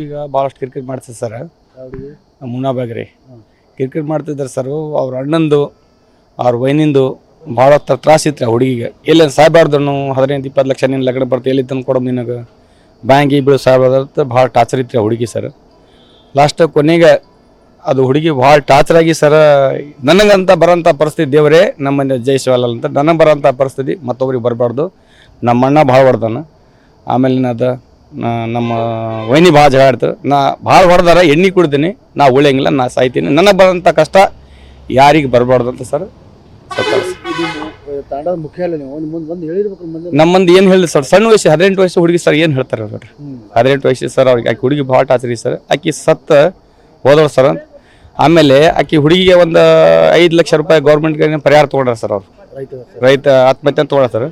ಈಗ ಭಾಳಷ್ಟು ಕ್ರಿಕೆಟ್ ಮಾಡ್ತಿದ್ದೆ ಸರ್. ಮುನಾಬಾಗ್ ರೀ ಕ್ರಿಕೆಟ್ ಮಾಡ್ತಿದ್ದಾರೆ ಸರ್. ಅವ್ರ ಅಣ್ಣಂದು ಅವ್ರ ವೈನಿಂದು ಭಾಳ ತ್ರಾಸಿತ್ತು ರೀ ಹುಡುಗಿಗೆ. ಎಲ್ಲಿ ಸಾಯ್ಬಾರ್ದು 15-20 ಲಕ್ಷ ನಿನ್ನ ಲಗ್ನ ಬರ್ತೀವಿ ಎಲ್ಲಿ ತಂದು ಕೊಡೋದು ನಿನಗೆ ಬ್ಯಾಂಕಿಗೆ ಬೀಳು ಸಾಯ್ಬಾರ್ದು ಭಾಳ ಟಾರ್ಚರ್ ಇತ್ತು ರೀ ಹುಡುಗಿ ಸರ್. ಲಾಸ್ಟ್ ಕೊನೆಗೆ ಅದು ಹುಡುಗಿ ಭಾಳ ಟಾರ್ಚರ್ ಆಗಿ ಸರ್. ನನಗಂತ ಬರೋಂಥ ಪರಿಸ್ಥಿತಿ ದೇವರೇ ನಮ್ಮನೆ ಜಯಿಸವಲ್ಲ ಅಂತ ನನಗೆ ಬರೋಂಥ ಪರಿಸ್ಥಿತಿ ಮತ್ತೊಬ್ರಿಗೆ ಬರಬಾರ್ದು. ನಮ್ಮ ಅಣ್ಣ ಭಾಳ ಹೊಡೆದಾನ. ಆಮೇಲೆ ಅದು ನಮ್ಮ ವೈನಿ ಭಾಳ ಜಗಳ ಆಡ್ತು. ನಾ ಭಾಳ ಹೊಡೆದಾರ ಎಣ್ಣೆ ಕುಡ್ತೀನಿ, ನಾ ಉಳಿಯಂಗಿಲ್ಲ, ನಾ ಸಾಯ್ತೀನಿ. ನನಗೆ ಬರೋಂಥ ಕಷ್ಟ ಯಾರಿಗೆ ಬರಬಾರ್ದು ಅಂತ ಸರ್. ನಮ್ಮಂದು ಏನು ಹೇಳಿ ಸರ್, ಸಣ್ಣ ವಯಸ್ಸು 18 ವಯಸ್ಸು ಹುಡುಗಿ ಸರ್. ಏನು ಹೇಳ್ತಾರೆ ಅವ್ರು 18 ವಯಸ್ಸು ಸರ್. ಅವ್ರಿಗೆ ಆಕೆ ಹುಡುಗಿ ಭಾಳ ಟಾಚರಿ ಸರ್. ಆಕೆ ಸತ್ತ ಹೋದವ್ರು ಸರ್. ಆಮೇಲೆ ಆಕೆ ಹುಡುಗಿಗೆ ಒಂದು 5 ಲಕ್ಷ ರೂಪಾಯಿ ಗೌರ್ಮೆಂಟ್ಗೆ ಪರಿಹಾರ ತೊಗೊಂಡ್ರ ಸರ್. ಅವ್ರು ರೈತ ಆತ್ಮಹತ್ಯೆ ತೊಗೊಂಡ್ರ ಸರ್.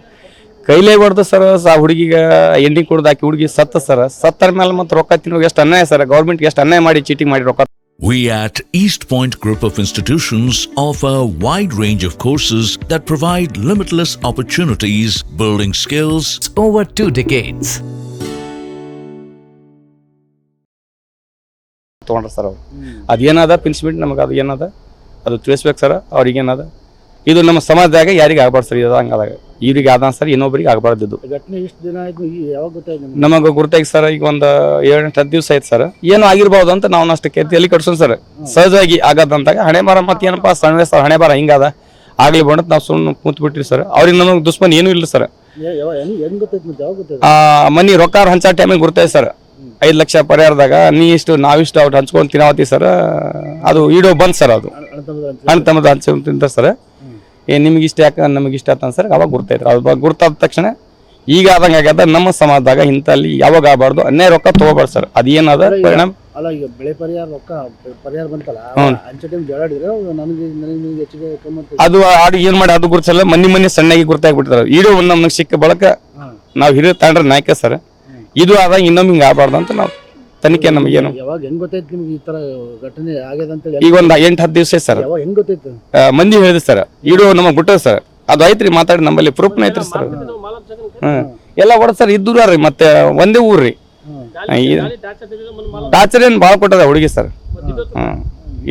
ಕೈಲೇ ಹೊಡೆದು ಸರ್ ಆ ಹುಡುಗಿಗೆ ಎಣ್ಣೆ ಕುಡ್ದು ಆಕೆ ಹುಡುಗಿ ಸತ್ತ ಸರ್. ಸತ್ತರ ಮೇಲೆ ಮತ್ತೆ ರೊಕ್ಕ ತಿನ್ನೋ ಎಷ್ಟು ಅನ್ಯಾಯ ಸರ್. ಗೌರ್ಮೆಂಟ್ಗೆ ಎಷ್ಟು ಅನ್ಯಾಯ ಮಾಡಿ ಚೀಟಿಂಗ್ ಮಾಡಿ ರೊಕ್ಕ. We at East Point Group of Institutions offer a wide range of courses that provide limitless opportunities, building skills over 2 decades. ತೊಗೊಂಡ್ರ ಸರ್ ಅವ್ರು. ಅದೇನದ ಪಿನ್ಸ್ಮೆಂಟ್ ನಮಗೆ ಅದು ಏನದ ಅದು ತಿಳಿಸ್ಬೇಕು ಸರ್. ಅವ್ರಿಗೇನದ ಇದು ನಮ್ಮ ಸಮಾಜದಾಗ ಯಾರಿಗೆ ಆಗ್ಬಾರ್ದು ಸರ್. ಇದು ಹಂಗಾದಾಗ ಇವ್ರಿಗೆ ಆದ ಸರ್, ಇನ್ನೊಬ್ರಿಗೆ ಆಗ್ಬಾರ್ದು. ನಮಗೆ ಗುರುತಾಗಿ ಸರ್ ಈಗ ಒಂದು 7-10 ದಿವಸ ಆಯ್ತು ಸರ್. ಏನೋ ಆಗಿರ್ಬೋದು ಅಂತ ನಾವು ಅಷ್ಟಕ್ಕೆ ತಲೆ ಕಟ್ಸೋಣ ಸರ್. ಸಹಜವಾಗಿ ಆಗದಂತಾಗ ಹಣೆ ಬಾರ ಮತ್ತೆ ಏನಪ್ಪ ಸಣ್ಣ ಸರ್ ಹಣೆ ಬಾರ ಹಿಂಗಾದ ಆಗ್ಲಿ ಬಂಡತ್ ನಾವು ಸುಮ್ಮನೆ ಕೂತ್ ಬಿಟ್ರಿ ಸರ್. ಅವ್ರಿಗೆ ನಮಗೆ ದುಶ್ಮನ್ ಏನೂ ಇಲ್ಲ ಸರ್. ಮನಿ ರೊಕ್ಕ ಹಂಚೋ ಟೈಮಿಗೆ ಗುರ್ತಾಯ್ತು ಸರ್. 5 ಲಕ್ಷ ಪರಿಹಾರದಾಗ ನೀ ಇಷ್ಟು ನಾವಿಷ್ಟು ಅವ್ರು ಹಂಚ್ಕೊಂಡು ತಿನ್ನಾವತ್ತಿ ಸರ್. ಅದು ಈಡೋ ಬಂದ್ ಸರ್. ಅದು ಅಣ್ಣ ತಮ್ಮದು ಹಂಚ್ಕೊಂಡು ತಿಂತ ಸರ್. ನಿಮ್ಗೆ ಇಷ್ಟ ಯಾಕೆ ನಮಗೆ ಇಷ್ಟ ಆತ ಸರ್. ಅವಾಗ ಗುರ್ತೈತ್ರಿ. ಅದ್ರ ಗುರ್ತಾದ ತಕ್ಷಣ ಈಗ ಆದಂಗೆ ಆಗ್ಯದ ನಮ್ಮ ಸಮಾಜದಾಗ ಇಂಥಲ್ಲಿ ಯಾವಾಗ ಆಗಬಾರ್ದು. ಅನ್ಯಾಯ ರೊಕ್ಕ ತಗೋಬಾರ್ದು ಸರ್. ಅದೇನದ ಪರಿಣಾಮ ಅಲ್ಲ. ಈಗ ಬೆಳೆ ಪರಿಹಾರ ರೊಕ್ಕ ಪರಿಹಾರ ಬಂತಲ್ಲ, ಅದು ಆಡು ಏನ್ ಮಾಡಿ ಅದು ಗುರುತಿಸಲ್ಲ. ಮನೆ ಸಣ್ಣಾಗಿ ಗುರ್ತಾಗ್ಬಿಡ್ತಾರೆ. ಈಡೋ ನಮ್ಗೆ ಸಿಕ್ಕ ಬಳಕ ನಾವು ಹಿರಿಯ ತಾಂಡ್ರ ನಾಯಕ ಸರ್. ಇದು ಆದಾಗ ಇನ್ನೊಮ್ಮೆ ಹಿಂಗೆ ಆಗಬಾರ್ದು ಅಂತ ನಾವು ತನಿಖೆ ನಮಗೇನು ಯಾವಾಗ ಹೆಂಗ್ ಗೊತ್ತಾಯ್ತು ನಿಮ್ಗೆ ಈ ತರ ಘಟನೆ ಆಗ್ಯದ ಅಂತ? ಈಗ ಒಂದು 8-10 ದಿವಸ ಸರ್. ಹೆಂಗ್ ಗೊತ್ತಾಯ್ತು? ಮಂದಿ ಹೇಳಿದ್ರು ಸರ್. ಈಡೋ ನಮಗೆ ಬಿಟ್ಟದ ಸರ್. ಅದು ಐತ್ರಿ ಮಾತಾಡಿ ನಮ್ಮಲ್ಲಿ ಪ್ರೂಫ್ನ ಐತ್ರಿ ಸರ್. ಎಲ್ಲ ಹೊಡೆದ್ ಸರ್. ಇದ್ದೂರ ರೀ ಮತ್ತೆ ಒಂದೇ ಊರ್ರಿ. ಟಾರ್ಚರ್ ಏನು ಭಾಳ ಕೊಟ್ಟದ ಹುಡುಗಿ ಸರ್.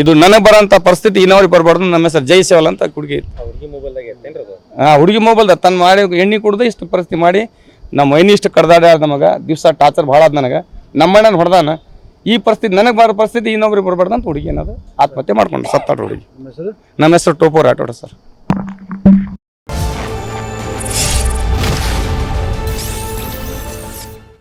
ಇದು ನನಗೆ ಬರೋಂಥ ಪರಿಸ್ಥಿತಿ ಇನ್ನೊವ್ರಿಗೆ ಬರಬಾರ್ದು. ನಮ್ಮ ಹೆಸರು ಜಯಿಸವಲ್ಲ ಅಂತ ಹುಡುಗಿ. ಹುಡುಗಿ ಮೊಬೈಲ್ದ ತನ್ನ ಮಾಡಿ ಎಣ್ಣೆ ಕುಡ್ದು ಇಷ್ಟು ಪರಿಸ್ಥಿತಿ ಮಾಡಿ ನಮ್ಮ ಮೈನಿ ಇಷ್ಟು ಕಡ್ದಾಡ ನಮಗೆ ದಿವಸ ಟಾರ್ಚರ್ ಭಾಳ ಆದ ನನಗೆ. ನಮ್ಮಣ್ಣನ ಹೊಡೆದಾನ. ಈ ಪರಿಸ್ಥಿತಿ ನನಗೆ ಬರೋ ಪರಿಸ್ಥಿತಿ ಇನ್ನೊಬ್ರಿಗೆ ಬರಬಾರ್ದು ಅಂತ ಹುಡುಗಿ ಏನದು ಆತ್ಮಹತ್ಯೆ ಮಾಡ್ಕೊಂಡು ಸತ್ತಾಡ ಹುಡುಗಿ. ನಮ್ಮ ಹೆಸರು ಟೋಪೋ ರಾಠೋಡ ಸರ್.